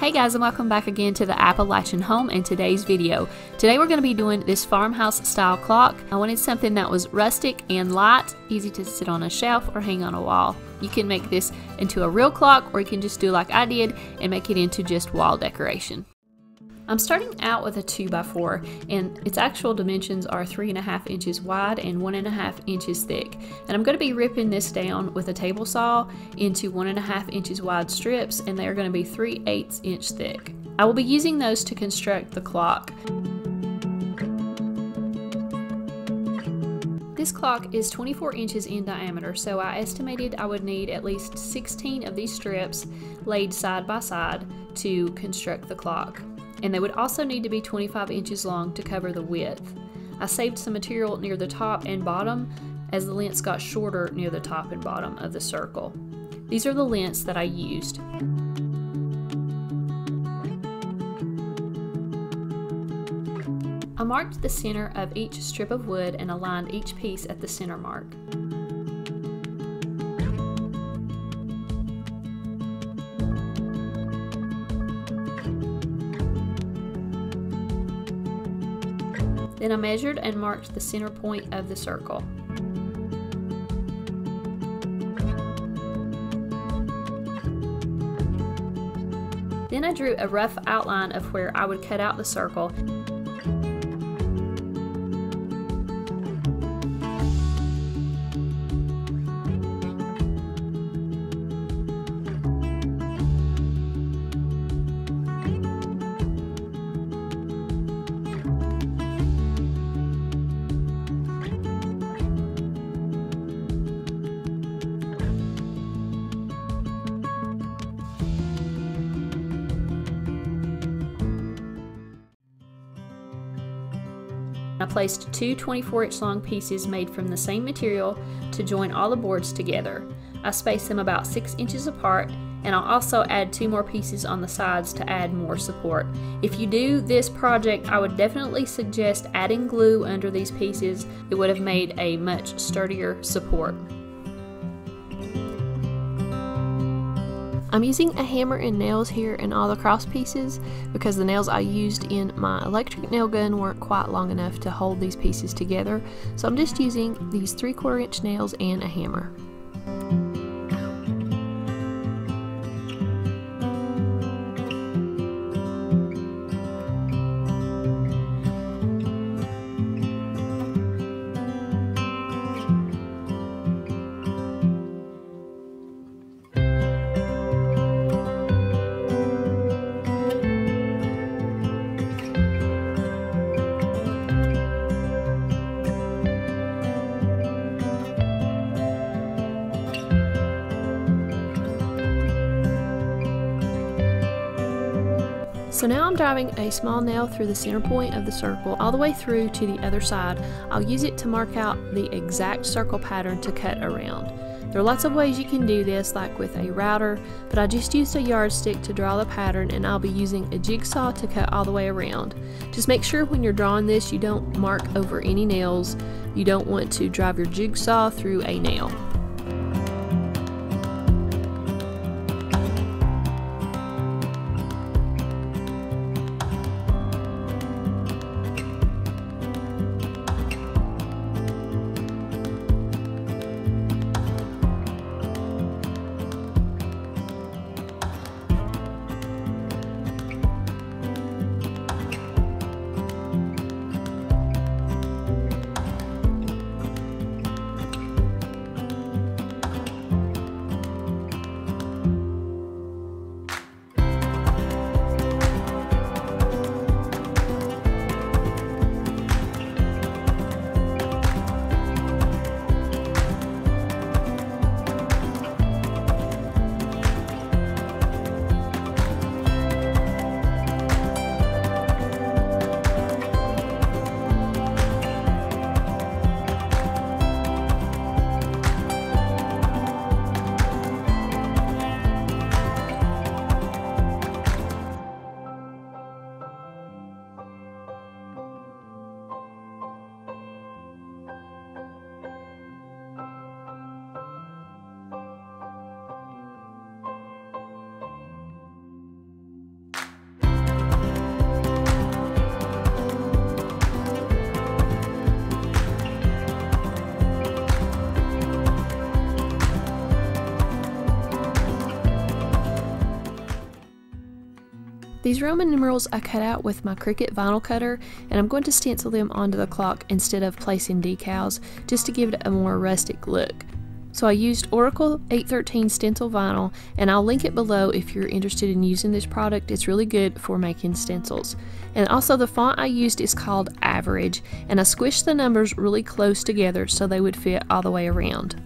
Hey guys, and welcome back again to the Appalachian home and today's video. Today we're going to be doing this farmhouse style clock. I wanted something that was rustic and light, easy to sit on a shelf or hang on a wall. You can make this into a real clock, or you can just do like I did and make it into just wall decoration. I'm starting out with a 2x4, and its actual dimensions are 3.5 inches wide and 1.5 inches thick. And I'm going to be ripping this down with a table saw into 1.5 inches wide strips, and they are going to be 3/8 inch thick. I will be using those to construct the clock. This clock is 24 inches in diameter, so I estimated I would need at least 16 of these strips laid side by side to construct the clock. And they would also need to be 25 inches long to cover the width. I saved some material near the top and bottom as the lengths got shorter near the top and bottom of the circle. These are the lengths that I used. I marked the center of each strip of wood and aligned each piece at the center mark. Then I measured and marked the center point of the circle. Then I drew a rough outline of where I would cut out the circle. I placed two 24-inch long pieces made from the same material to join all the boards together. I spaced them about 6 inches apart, and I'll also add 2 more pieces on the sides to add more support. If you do this project, I would definitely suggest adding glue under these pieces. It would have made a much sturdier support. I'm using a hammer and nails here in all the cross pieces because the nails I used in my electric nail gun weren't quite long enough to hold these pieces together, so I'm just using these 3/4 inch nails and a hammer. So now I'm driving a small nail through the center point of the circle all the way through to the other side. I'll use it to mark out the exact circle pattern to cut around. There are lots of ways you can do this, like with a router, but I just used a yardstick to draw the pattern, and I'll be using a jigsaw to cut all the way around. Just make sure when you're drawing this you don't mark over any nails. You don't want to drive your jigsaw through a nail. These Roman numerals I cut out with my Cricut vinyl cutter, and I'm going to stencil them onto the clock instead of placing decals, just to give it a more rustic look. So I used Oracle 813 stencil vinyl, and I'll link it below if you're interested in using this product. It's really good for making stencils. And also the font I used is called Average, and I squished the numbers really close together so they would fit all the way around.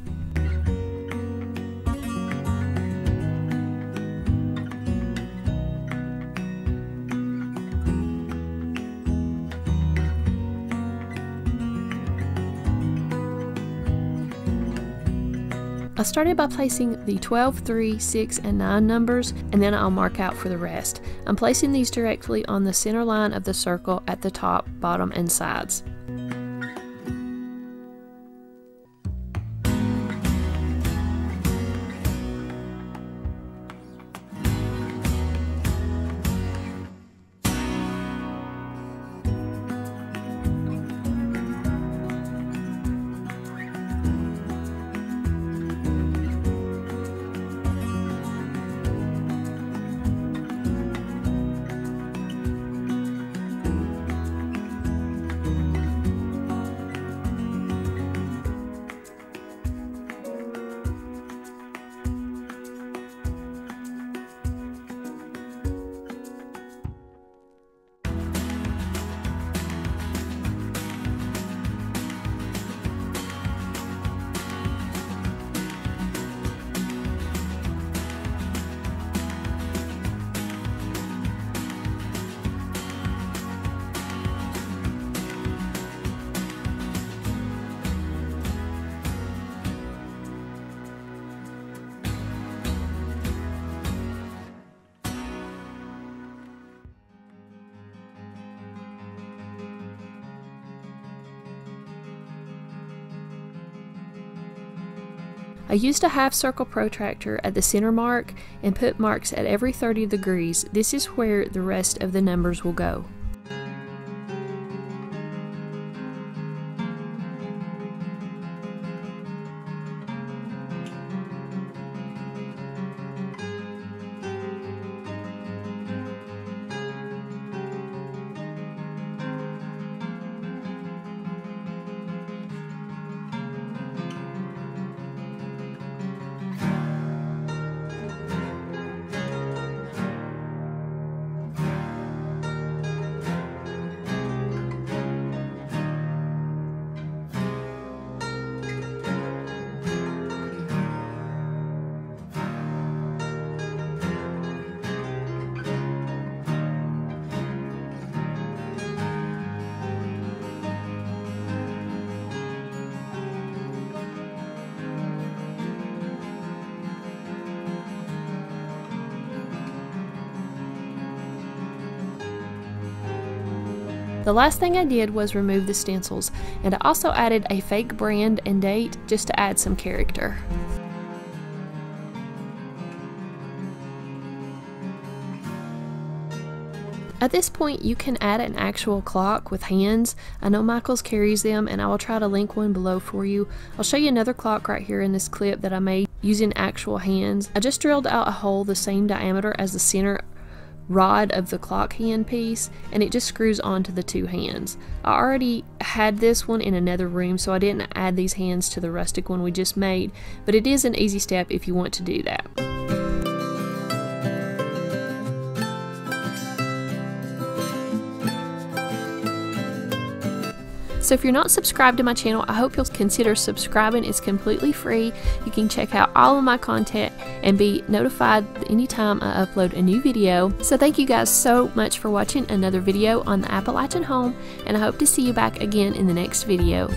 I started by placing the 12, 3, 6, and 9 numbers, and then I'll mark out for the rest. I'm placing these directly on the center line of the circle at the top, bottom, and sides. I used a half circle protractor at the center mark and put marks at every 30 degrees. This is where the rest of the numbers will go. The last thing I did was remove the stencils, and I also added a fake brand and date just to add some character. At this point, you can add an actual clock with hands. I know Michaels carries them, and I will try to link one below for you. I'll show you another clock right here in this clip that I made using actual hands. I just drilled out a hole the same diameter as the center rod of the clock hand piece, and it just screws onto the two hands. I already had this one in another room, so I didn't add these hands to the rustic one we just made, but it is an easy step if you want to do that. So if you're not subscribed to my channel, I hope you'll consider subscribing. It's completely free. You can check out all of my content and be notified anytime I upload a new video. So thank you guys so much for watching another video on the Appalachian home, and I hope to see you back again in the next video.